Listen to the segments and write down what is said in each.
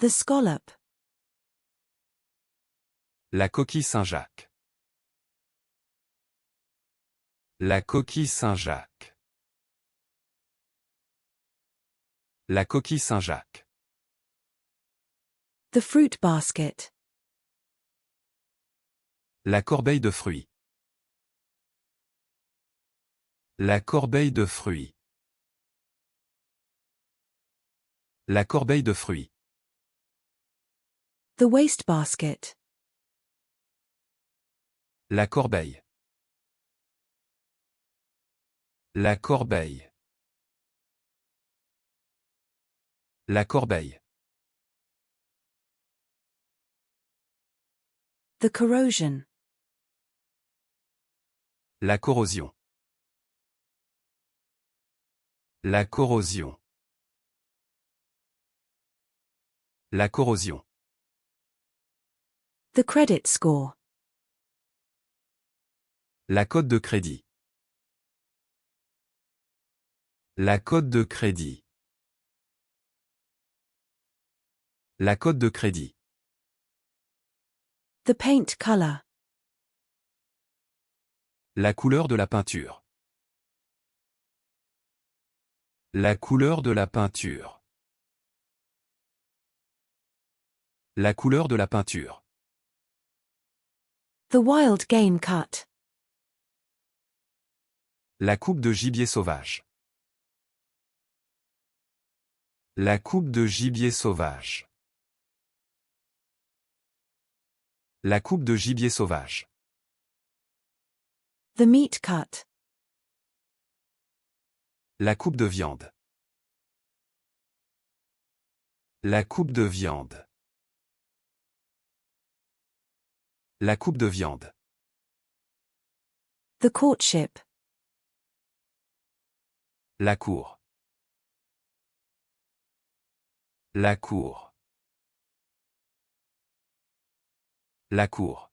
The scallop. La coquille Saint-Jacques. La coquille Saint-Jacques. La coquille Saint-Jacques. The fruit basket. La corbeille de fruits. La corbeille de fruits. La corbeille de fruits. The waste basket. La corbeille. La corbeille. La corbeille. The corrosion. La corrosion. La corrosion. La corrosion. The credit score. La cote de crédit. La cote de crédit. La cote de crédit. The paint color. La couleur de la peinture. La couleur de la peinture. La couleur de la peinture. The wild game cut. La coupe de gibier sauvage. La coupe de gibier sauvage. La coupe de gibier sauvage. The meat cut. La coupe de viande. La coupe de viande. La coupe de viande. The courtship. La cour. La cour. La cour.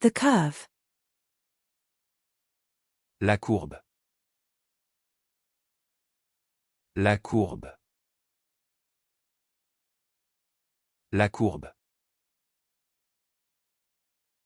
The curve. La courbe. La courbe. La courbe.